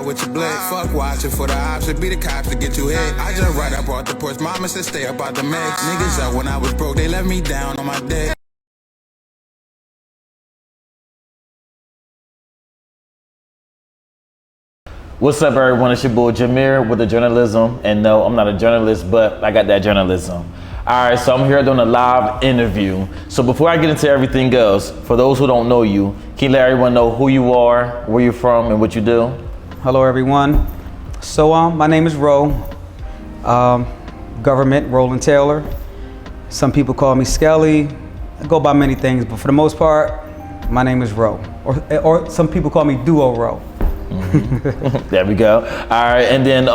with your blick. Fuck watching for the option, be the cops to get you hit. I just right up off the porch, mama said stay up out the mix. Niggas up when I was broke, they left me down on my dick. What's up, everyone? It's your boy Jameer with the journalism. And no, I'm not a journalist, but I got that journalism. All right, so I'm here doing a live interview. So before I get into everything else, for those who don't know you, can you let everyone know who you are, where you're from, and what you do? Hello, everyone. So my name is Ro. Government, Roland Taylor. Some people call me Skelly. I go by many things, but for the most part, my name is Ro. Or some people call me Duo Ro. Mm-hmm. There we go. All right, and then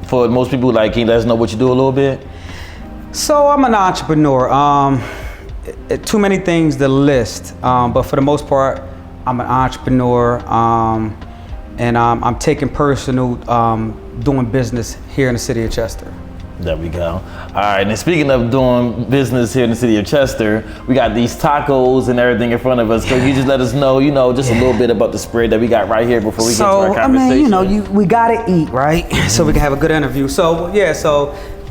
for most people, like, can you let us know what you do a little bit? So I'm an entrepreneur. Too many things to list, but for the most part, I'm an entrepreneur, and I'm taking personal doing business here in the city of Chester. There we go. All right, and speaking of doing business here in the city of Chester, we got these tacos and everything in front of us. So you just let us know, just a little bit about the spread that we got right here before we get to our conversation. We gotta eat, right? Mm-hmm. So we can have a good interview. So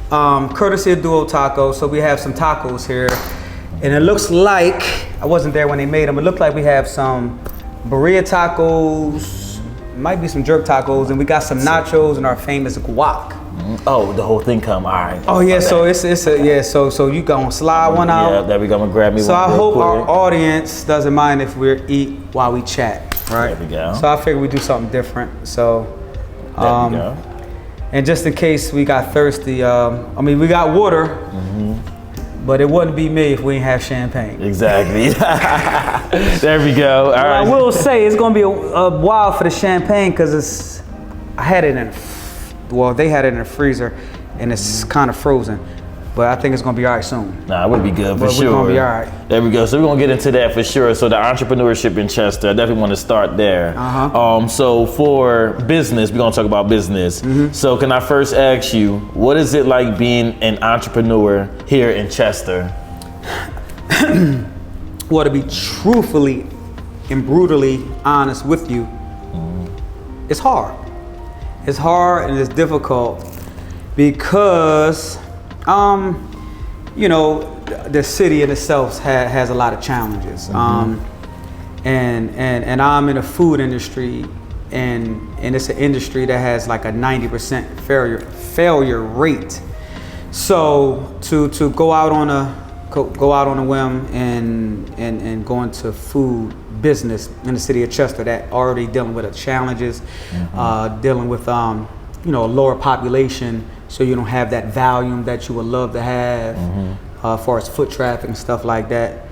courtesy of Duo Tacos, so we have some tacos here. And it looks like, I wasn't there when they made them, it looked like we have some birria tacos, might be some jerk tacos, and we got some nachos and our famous guac. Oh, the whole thing come, all right. Oh yeah, so so you gonna slide one out? Yeah, there we go, I'm gonna grab me one. So I hope our audience doesn't mind if we eat while we chat, right? There we go. So I figured we do something different, so. There we go. And just in case we got thirsty, we got water, but it wouldn't be me if we didn't have champagne. Exactly. There we go. All right. I will say it's gonna be a while for the champagne because they had it in the freezer and it's kind of frozen. But I think it's gonna be all right soon. Nah, it would be good for sure. We're gonna be all right. There we go. So we're gonna get into that for sure. So the entrepreneurship in Chester, I definitely want to start there. So for business, we're gonna talk about business. So can I first ask you, what is it like being an entrepreneur here in Chester? Well, to be truthfully and brutally honest with you, it's hard. It's hard and it's difficult because the city in itself has a lot of challenges. And I'm in a food industry, and it's an industry that has like a 90% failure rate. So to go out on a whim and go into food business in the city of Chester that already dealing with the challenges, dealing with a lower population, so you don't have that volume that you would love to have as far as foot traffic and stuff like that.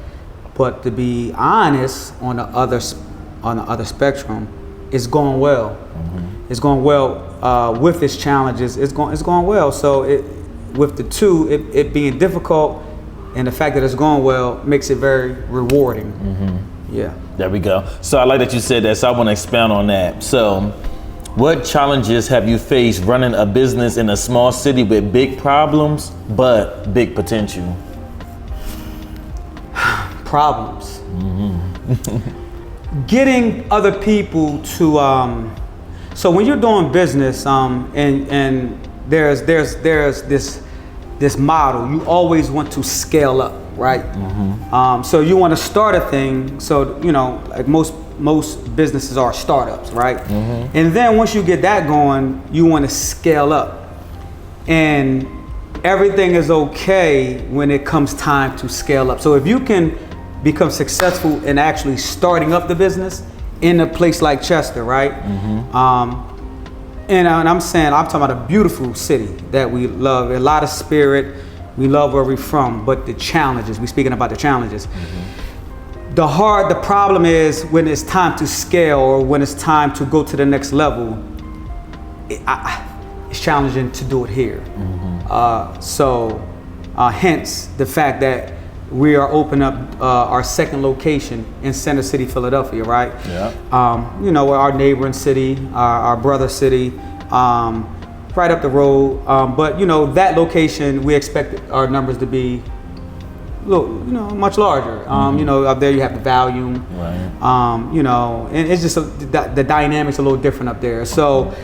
But to be honest, on the other spectrum, it's going well. It's going well with its challenges. It's going well. So with the two, it being difficult and the fact that it's going well makes it very rewarding. Yeah. There we go. So I like that you said that. So I want to expound on that. So, what challenges have you faced running a business in a small city with big problems but big potential? Problems. Getting other people to so when you're doing business and there's this model, you always want to scale up, right? So you want to start a thing, so like most businesses are startups, right? And then once you get that going, you want to scale up, and everything is okay when it comes time to scale up. So if you can become successful in actually starting up the business in a place like Chester, right? And I'm talking about a beautiful city that we love, a lot of spirit. We love where we're from, but the challenges, we're speaking about the challenges. The problem is when it's time to scale or when it's time to go to the next level, it's challenging to do it here. Hence the fact that we are opening up our second location in Center City, Philadelphia, right? Yeah. Our neighboring city, our brother city, right up the road. But that location, we expect our numbers to be much larger. You know, up there you have the volume. Right. You know, and it's just the dynamics a little different up there. So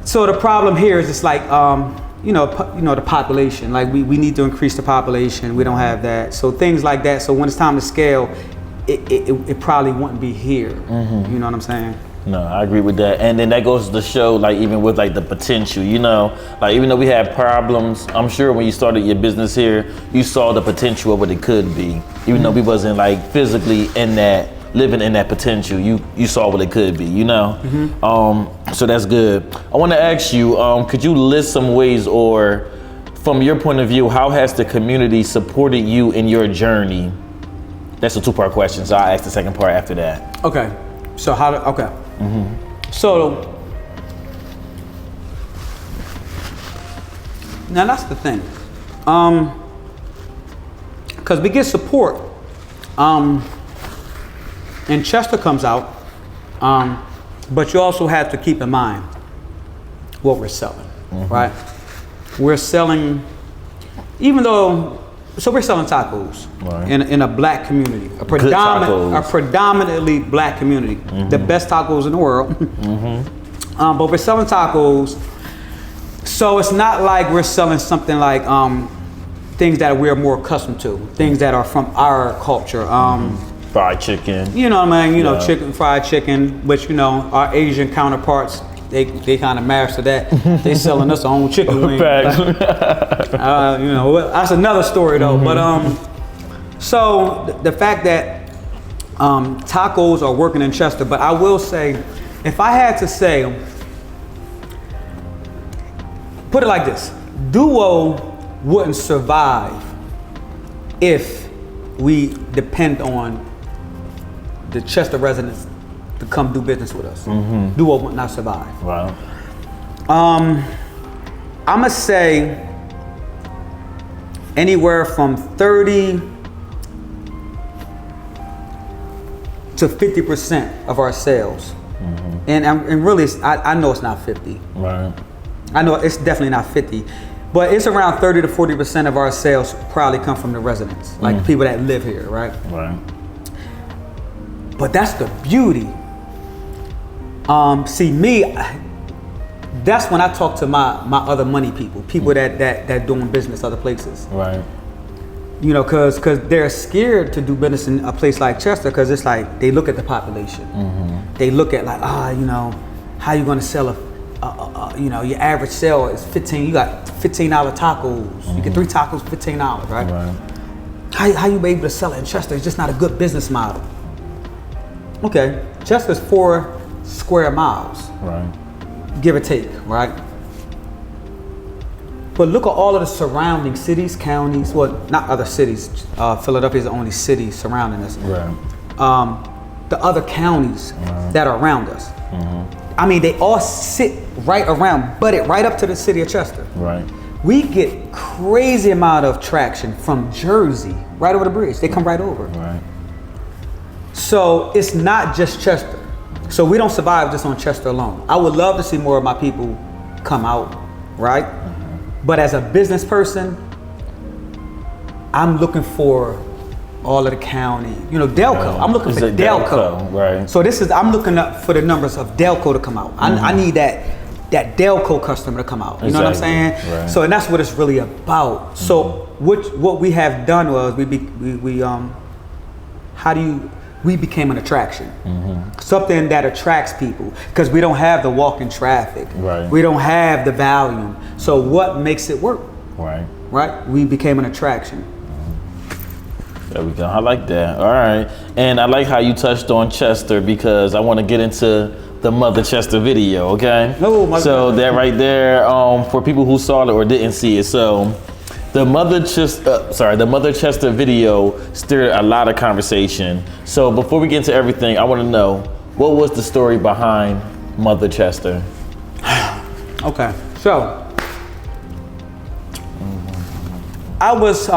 the problem here is it's like, you know, the population. Like we need to increase the population. We don't have that. So things like that. So when it's time to scale, it probably wouldn't be here. You know what I'm saying? No, I agree with that. And then that goes to show, like, even with like the potential, you know, like even though we had problems, I'm sure when you started your business here, you saw the potential of what it could be. Even though we wasn't like physically living in that potential, you saw what it could be, you know? So that's good. I want to ask you, could you list some ways, or from your point of view, how has the community supported you in your journey? That's a 2-part question, so I'll ask the second part after that. Okay. So So now that's the thing, because we get support, and Chester comes out, but you also have to keep in mind what we're selling, right? We're selling, even though. So we're selling tacos in a black community, a predominantly black community, the best tacos in the world. But we're selling tacos, so it's not like we're selling something like things that we're more accustomed to, things that are from our culture. Fried chicken. You know what I mean? You know, fried chicken, which, you know, our Asian counterparts, they kind of master that. They selling us our own chicken wings. You know, that's another story though. But so the fact that tacos are working in Chester, but I will say, if I had to say, put it like this, Duo wouldn't survive if we depend on the Chester residents to come do business with us. Duo would not survive. Wow. I'ma say anywhere from 30 to 50% of our sales. And really, I know it's not 50. Right. I know it's definitely not 50, but it's around 30 to 40% of our sales probably come from the residents, like the people that live here, right? Right. But that's the beauty. See me, that's when I talk to my other money people that doing business other places. Right. You know, cause they're scared to do business in a place like Chester, cause it's like they look at the population. They look at like, you know, how you gonna sell you know, your average sale is 15. You got $15 tacos. You get 3 tacos, $15, right? Right. How you be able to sell it in Chester? It's just not a good business model. Okay, Chester's 4 square miles, Right. give or take, right? But look at all of the surrounding cities, counties, well, not other cities. Philadelphia is the only city surrounding us. Right. The other counties that are around us. I mean, they all sit right around, butted right up to the city of Chester. Right. We get crazy amount of traction from Jersey, right over the bridge. They come right over. Right. So it's not just Chester. So we don't survive just on Chester alone. I would love to see more of my people come out, right? But as a business person, I'm looking for all of the county, you know, Delco. I'm looking for Delco. Right. So I'm looking up for the numbers of Delco to come out. I need that Delco customer to come out. You know what I'm saying? Right. So, and that's what it's really about. So what we have done was we became an attraction. Something that attracts people, because we don't have the walk-in traffic. Right. We don't have the volume. So what makes it work? Right. Right? We became an attraction. There we go. I like that. All right. And I like how you touched on Chester, because I want to get into the Mother Chester video, okay? So that right there, for people who saw it or didn't see it. So the Mother Chester video stirred a lot of conversation. So before we get into everything, I want to know, what was the story behind Mother Chester? Okay. So I was,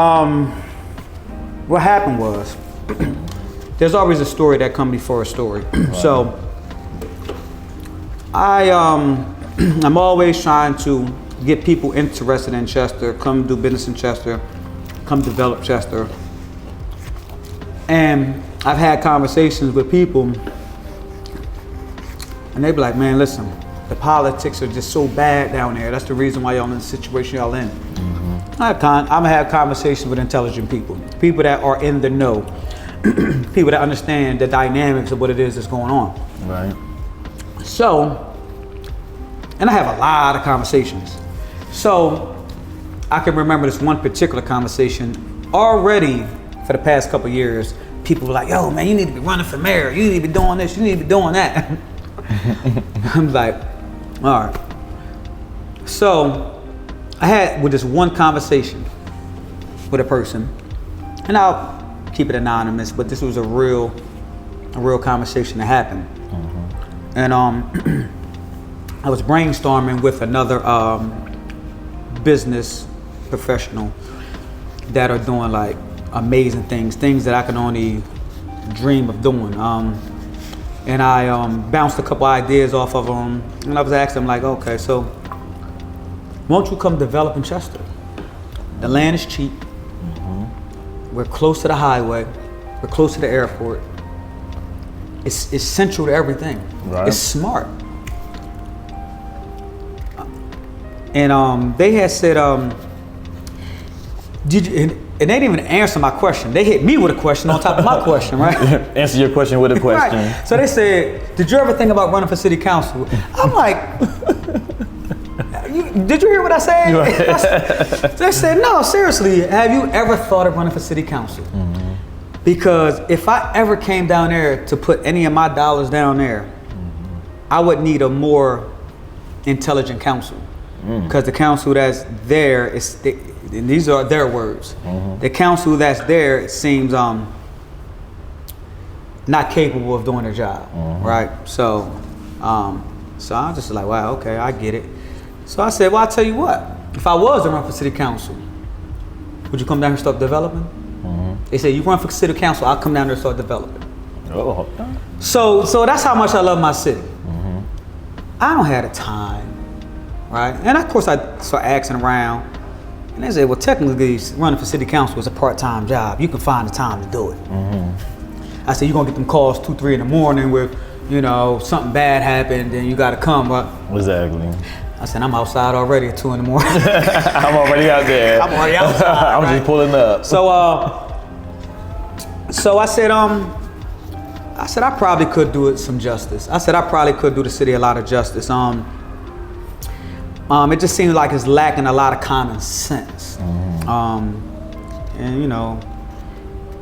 what happened was, there's always a story that comes before a story. Right. So I'm always trying to get people interested in Chester, come do business in Chester, come develop Chester. And I've had conversations with people, and they be like, man, listen, the politics are just so bad down there. That's the reason why y'all in the situation y'all in. I'm gonna have conversations with intelligent people that are in the know, people that understand the dynamics of what it is that's going on. Right. So, and I have a lot of conversations. So, I can remember this one particular conversation already for the past couple of years. People were like, yo, man, you need to be running for mayor. You need to be doing this. You need to be doing that. I'm like, all right. So, I had with this one conversation with a person, and I'll keep it anonymous, but this was a real conversation that happened. And I was brainstorming with another business professional that are doing like amazing things that I can only dream of doing. And I bounced a couple ideas off of them, and I was asking them like, okay, so won't you come develop in Chester? The land is cheap. We're close to the highway. We're close to the airport. It's central to everything. Right. It's smart. And they had said, did you, and they didn't even answer my question. They hit me with a question on top of my question, right? Answer your question with a question. Right. So they said, did you ever think about running for city council? I'm like, did you hear what I said? Right. They said, no, seriously, have you ever thought of running for city council? Because if I ever came down there to put any of my dollars down there, I would need a more intelligent council. Because the council that's there, and these are their words, the council that's there, it seems not capable of doing their job, right? So so I was just like, wow, okay, I get it. So I said, well, I'll tell you what, if I was to run for city council, would you come down here and start developing? They said, you run for city council, I'll come down there and start developing. Oh. So that's how much I love my city. I don't have the time, right? And of course I start asking around, and they say, well, technically running for city council is a part-time job. You can find the time to do it. I said, you're gonna get them calls 2, 3 in the morning where, you know, something bad happened and you gotta come, but Exactly. I said, I'm outside already at 2 in the morning. I'm already out there. I'm already outside. I'm right? just pulling up. So I said I probably could do it some justice. I said I probably could do the city a lot of justice. It just seems like it's lacking a lot of common sense. And you know,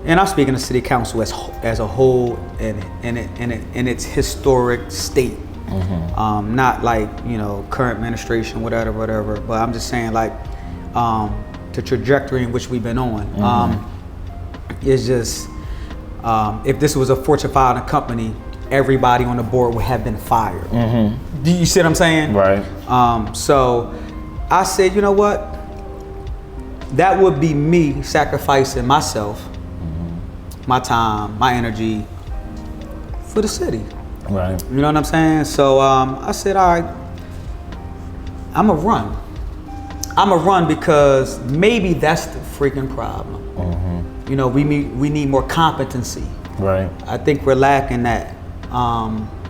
and I'm speaking of city council as a whole in its historic state. Not like, you know, current administration, whatever. But I'm just saying like the trajectory in which we've been on. Is just if this was a Fortune 500 company, everybody on the board would have been fired. Do you see what I'm saying? Right. So I said, you know what? That would be me sacrificing myself, my time, my energy for the city. Right. You know what I'm saying? So I said, all right, I'm a run. I'm a run because maybe that's the freaking problem. You know, we need more competency. Right. I think we're lacking that.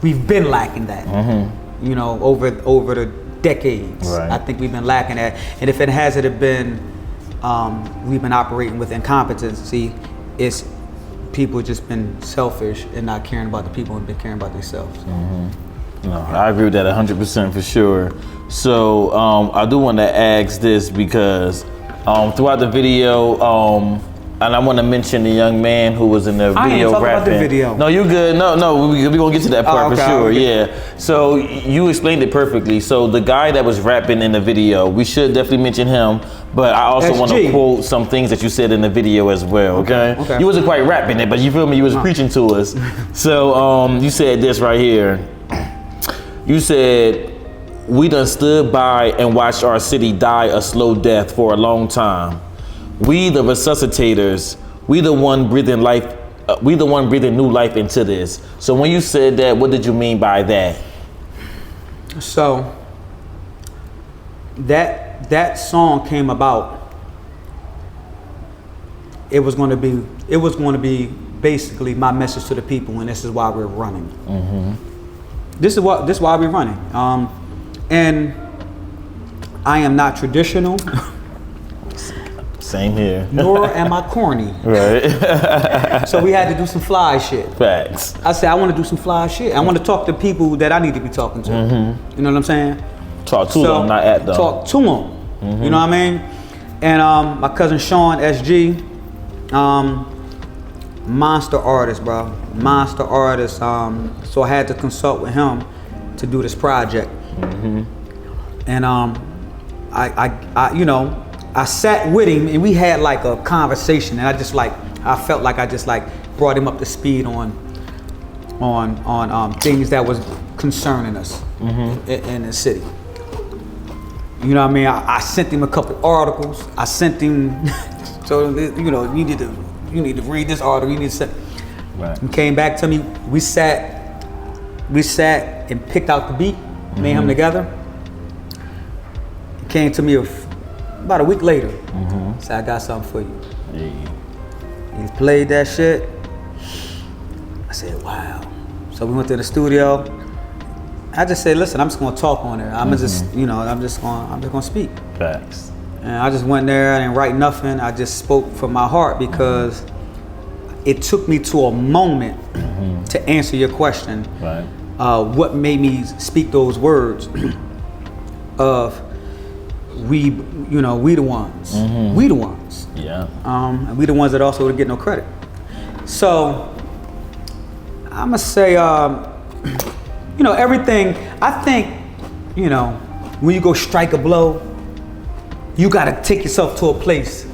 We've been lacking that. You know, over the decades. Right. I think we've been lacking that. And if it hasn't been, we've been operating with incompetency. It's people just been selfish and not caring about the people and been caring about themselves. No, I agree with that 100% for sure. So I do want to ask this because throughout the video, and I want to mention the young man who was in the I ain't video talking rapping. about the video. No, you good. No, we gonna get to that part okay, for sure. okay. Yeah. So you explained it perfectly. So the guy that was rapping in the video, we should definitely mention him. But I also want to SG. quote some things that you said in the video as well. Okay. Okay. You wasn't quite rapping it, but you feel me? You was preaching to us. So you said this right here. You said, we done stood by and watched our city die a slow death for a long time. We the resuscitators, we the one breathing life, we the one breathing new life into this. So when you said that, what did you mean by that? So that song came about. It was going to be basically my message to the people, and this is why we're running. This is why we're running. And I am not traditional. Same here. Nor am I corny. Right. So we had to do some fly shit. Facts. I said, I want to do some fly shit. I want to talk to people that I need to be talking to. You know what I'm saying? Talk to them, not at them. Talk to them. You know what I mean? And my cousin Sean, SG, monster artist, bro. Monster artist. So I had to consult with him to do this project. And I sat with him and we had like a conversation, and I felt like I just like brought him up to speed on things that was concerning us in the city. You know what I mean? I sent him a couple articles. I sent him, so you need to read this article. You need to send. Right. He came back to me. We sat and picked out the beat. Me and him together. He came to me about a week later. Said, I got something for you. Yeah. He played that shit. I said, wow. So we went to the studio. I just said, listen, I'm just gonna talk on there. I'm just gonna speak. Facts. And I just went there, I didn't write nothing. I just spoke from my heart because it took me to a moment to answer your question. Right. What made me speak those words of we the ones. We the ones. Yeah. And we the ones that also would get no credit. So I'ma say everything, I think, when you go strike a blow, you gotta take yourself to a place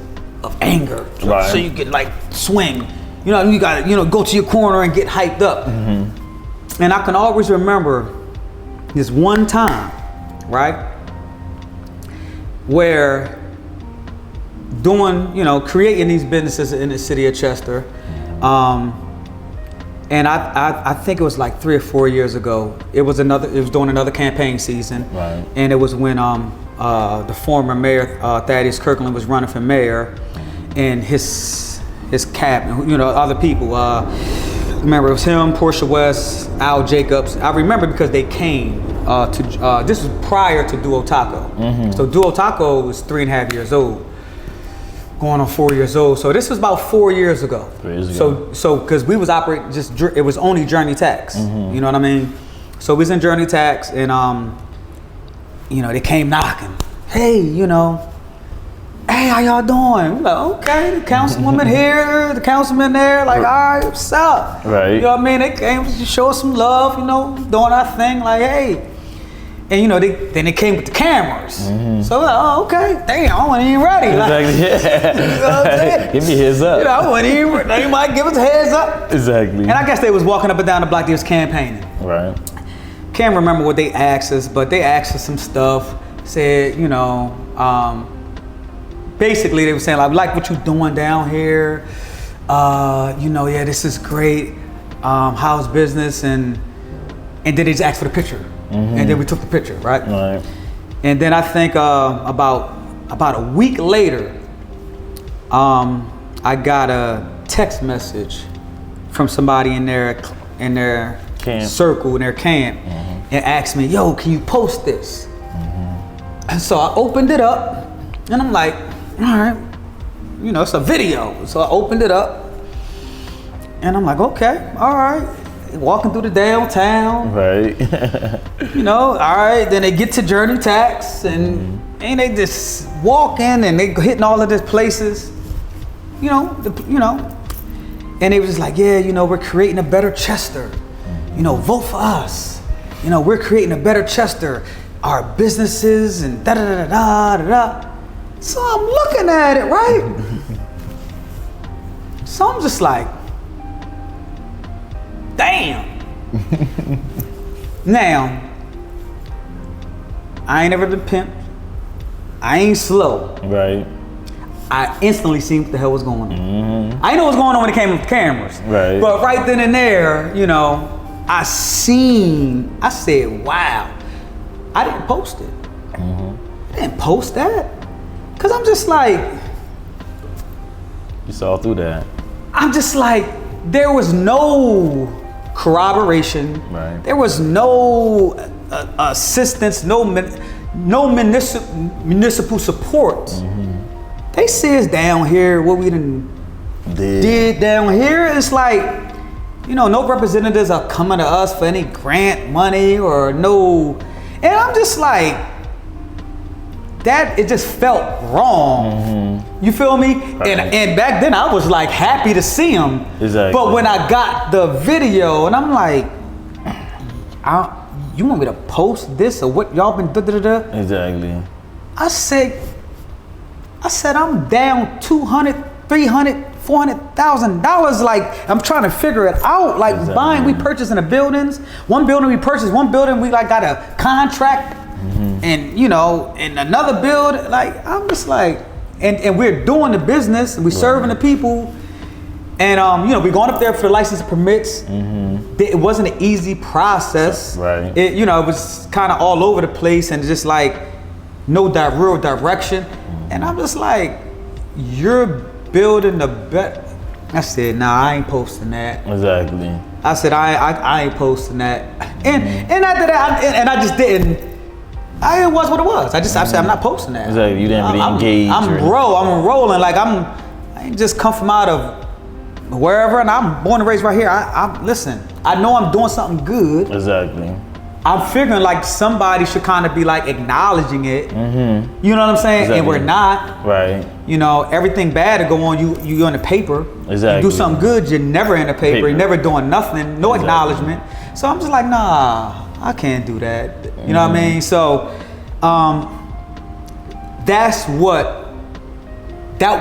of anger. Right. So you can like swing. You gotta, go to your corner and get hyped up. And I can always remember this one time, right? Where creating these businesses in the city of Chester, and I think it was like 3 or 4 years ago. It was during another campaign season, right. And it was when the former mayor Thaddeus Kirkland was running for mayor, and his cabinet, other people. Remember, it was him, Portia West, Al Jacobs. I remember because they came to. This was prior to Duo Taco. So Duo Taco was 3.5 years old. Going on 4 years old. So this was about 4 years ago. 3 years ago. So because we was operating it was only Journey Tax. You know what I mean? So we was in Journey Tax, and they came knocking. Hey, hey, how y'all doing? We're like, okay, the councilwoman here, the councilman there, like, all right, what's up? Right. You know what I mean? They came to show us some love, doing our thing, like, hey. And they came with the cameras. So like, oh, okay, damn, I wasn't even ready. Like, Exactly. You know what I'm saying? Give me a heads up. I wasn't even ready. They might give us a heads up. Exactly. And I guess they was walking up and down the block, they was campaigning. Right. Can't remember what they asked us, but they asked us some stuff. Said, basically they were saying like, we like what you doing down here. Yeah, this is great. How's business? And then they just asked for the picture. And then we took the picture, right? Right. And then I think about a week later, I got a text message from somebody in their Camp. circle, in their camp, and asked me, yo, can you post this? And so I opened it up, and I'm like, all right, it's a video. So I opened it up, and I'm like, okay, all right. Walking through the downtown. Right. All right. Then they get to Journey Tax, and they just walking, and they hitting all of these places. And they was just like, yeah, we're creating a better Chester. Vote for us. We're creating a better Chester. Our businesses and da da da da da da. So I'm looking at it, right? So I'm just like, damn. Now, I ain't never been pimped. I ain't slow. Right. I instantly seen what the hell was going on. I didn't know what was going on when it came with the cameras. Right. But right then and there, I said, wow. I didn't post it. I didn't post that. Cause I'm just like, You saw through that. I'm just like, there was no corroboration. Right. There was no assistance, no municipal support. They see us down here, what we did down here. It's like, you know, no representatives are coming to us for any grant money or no. And I'm just like, that, it just felt wrong. You feel me? Right. And back then I was like happy to see him. Exactly. But when I got the video and I'm like, you want me to post this or what y'all been da-da-da-da? Exactly. I said I'm down $200, $300, $400,000. Like, I'm trying to figure it out. Like, Exactly. we purchasing the buildings. One building we purchased, one building we like got a contract, and you know, and another build. Like, I'm just like, and we're doing the business, and we're serving the people, and you know, we're going up there for the license permits. It wasn't an easy process. Right. It, you know, it was kind of all over the place and just like no real direction. And I'm just like, you're building the bet. I said, nah, I ain't posting that. Exactly. I said, I ain't posting that. And after that, I just didn't. It was what it was. I said, I'm not posting that. Exactly. You didn't really engage. I'm rolling. Like, I ain't just come from out of wherever, and I'm born and raised right here. Listen, I know I'm doing something good. Exactly. I'm figuring like somebody should kind of be like acknowledging it. You know what I'm saying? Exactly. And we're not. Right. You know, everything bad to go on, you in the paper. Exactly. You do something good, you're never in the paper. You're never doing nothing, no acknowledgement. So I'm just like, nah, I can't do that. You know what I mean? So that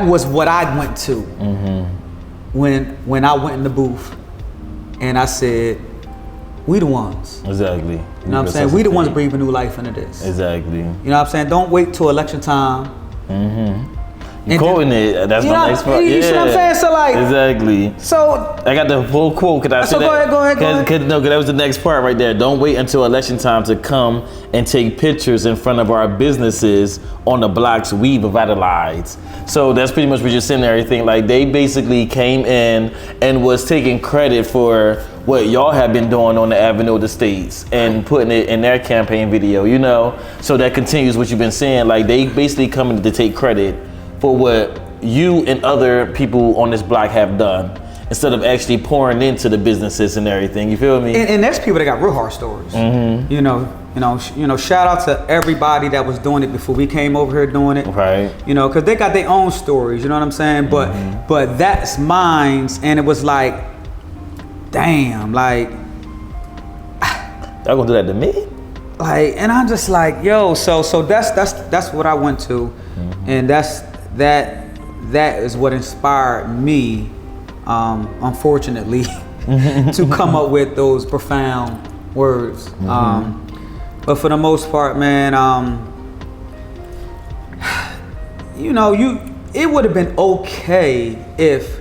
was what I went to when I went in the booth and I said, we the ones. Exactly. You know what I'm saying? We the ones breathing new life into this. Exactly. You know what I'm saying? Don't wait till election time. You quoting it. That's You my know, next part. you see what I'm saying? So like, Exactly. so I got the full quote. Could I say So that? go ahead. Cause that was the next part right there. Don't wait until election time to come and take pictures in front of our businesses on the blocks we've revitalized. So that's pretty much what you're saying and everything. Like, they basically came in and was taking credit for what y'all have been doing on the Avenue of the States and putting it in their campaign video, you know? So that continues what you've been saying. Like, they basically coming to take credit for what you and other people on this block have done, instead of actually pouring into the businesses and everything. You feel me? And there's people that got real hard stories. You know. Shout out to everybody that was doing it before we came over here doing it. Right. You know, because they got their own stories. You know what I'm saying? But that's mine's, and it was like, damn, like. Y'all gonna do that to me? Like, and I'm just like, yo. So that's what I went to, and that is what inspired me, unfortunately, to come up with those profound words. But for the most part, man, you know, it would have been okay if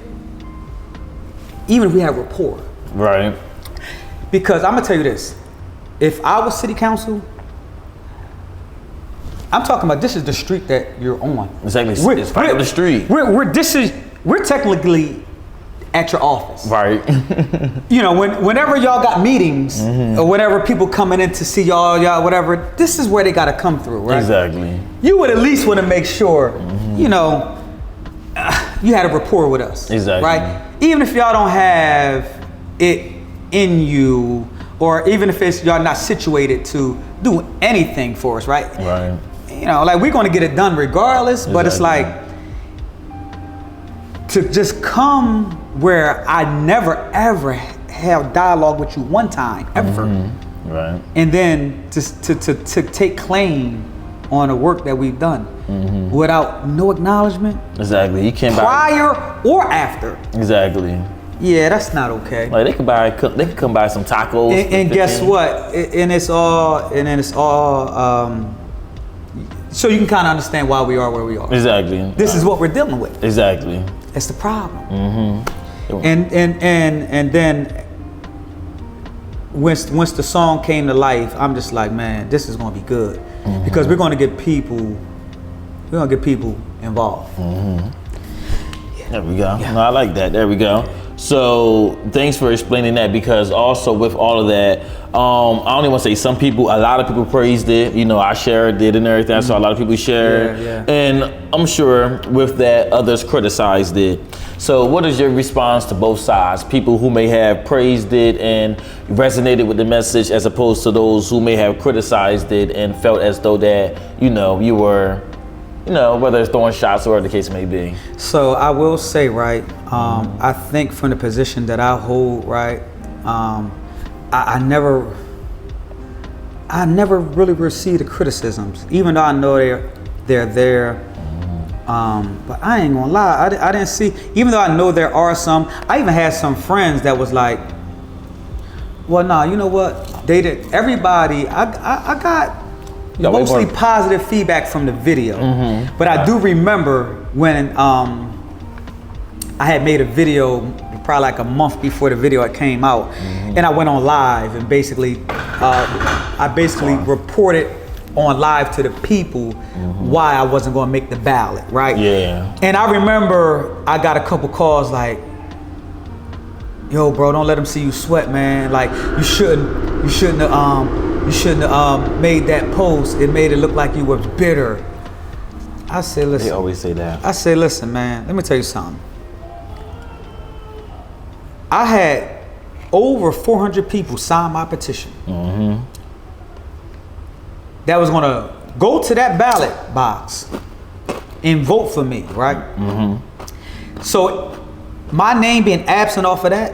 we had rapport. Right. Because I'm gonna tell you this, if I was city council, I'm talking about, this is the street that you're on. Exactly. It's right on the street. We're technically at your office. Right. You know, whenever y'all got meetings or whenever people coming in to see y'all whatever, this is where they gotta come through, right? Exactly. You would at least want to make sure, you know, you had a rapport with us. Exactly. Right? Even if y'all don't have it in you, or even if y'all not situated to do anything for us, right? Right. You know, like, we're gonna get it done regardless, but it's like, to just come where I never ever have dialogue with you one time, ever. Right. And then to take claim on the work that we've done without no acknowledgement. Exactly. You can't prior or after. Exactly. Yeah, that's not okay. Like, they could come buy some tacos. And guess what? And it's all so you can kind of understand why we are where we are. Exactly. This is what we're dealing with. Exactly. That's the problem. And then once the song came to life, I'm just like, man, this is gonna be good, because we're gonna get people involved. There we go. Yeah. No, I like that. There we go. So thanks for explaining that, because also with all of that, I only want to say a lot of people praised it. You know, I shared it and everything. I saw a lot of people share it. Yeah. And I'm sure with that, others criticized it. So what is your response to both sides? People who may have praised it and resonated with the message, as opposed to those who may have criticized it and felt as though that, you know, you were, you know, whether it's throwing shots or whatever the case may be. So I will say, right, I think from the position that I hold, right, I never really received the criticisms, even though I know they're there. But I ain't gonna lie, I didn't see, even though I know there are some, I even had some friends that was like, well, nah, you know what, they did, everybody, I got mostly positive feedback from the video. But I do remember when I had made a video probably like a month before the video came out, and I went on live and basically I reported on live to the people why I wasn't going to make the ballot, right? Yeah. And I remember I got a couple calls like, yo, bro, don't let them see you sweat, man. Like, you shouldn't have made that post. It made it look like you were bitter. I said, listen. They always say that. I said, listen, man, let me tell you something. I had over 400 people sign my petition. That was gonna go to that ballot box and vote for me, right? So my name being absent off of that,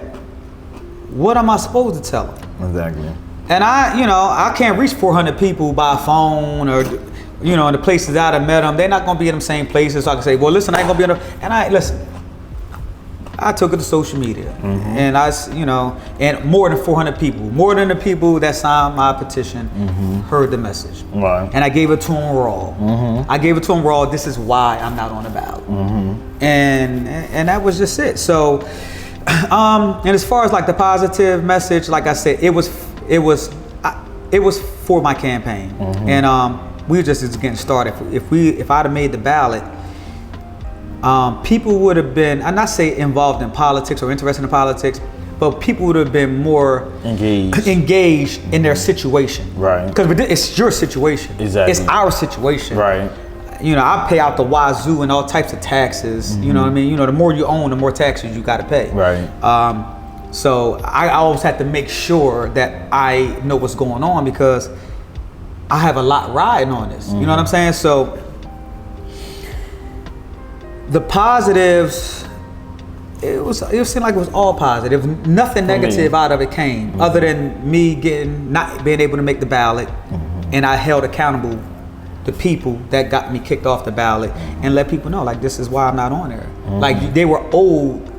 what am I supposed to tell them? Exactly. And I can't reach 400 people by phone or, in the places that I met them. They're not gonna be in the same places. So I can say, well, listen, I ain't gonna be in I took it to social media, and and more than 400 people, more than the people that signed my petition, heard the message. Right. And I gave it to them raw. I gave it to them raw. This is why I'm not on the ballot. And that was just it. So, and as far as like the positive message, like I said, it was for my campaign, and we were just getting started. If I'd have made the ballot, people would have been, I'm not saying involved in politics or interested in politics, but people would have been more engaged in their situation. Right. Because it's your situation. Exactly. It's our situation. Right. I pay out the wazoo and all types of taxes. You know what I mean? The more you own, the more taxes you got to pay. Right. So I always have to make sure that I know what's going on, because I have a lot riding on this. You know what I'm saying? So the positives, it seemed like it was all positive. Nothing negative out of it came, other than me not being able to make the ballot, and I held accountable the people that got me kicked off the ballot, and let people know, like, this is why I'm not on there. Like, they were owed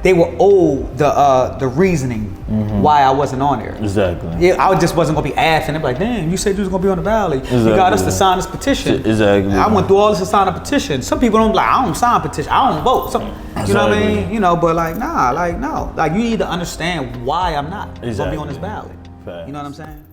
the reasoning why I wasn't on there. Exactly. Yeah, I just wasn't gonna be asking. They'd be like, damn, you said you was gonna be on the ballot. Exactly. You got us to sign this petition. Exactly. I went through all this to sign a petition. Some people don't be like, I don't sign a petition, I don't vote. You know what I mean? But like, nah, like, no. Like, you need to understand why I'm not gonna be on this ballot. Fact. You know what I'm saying?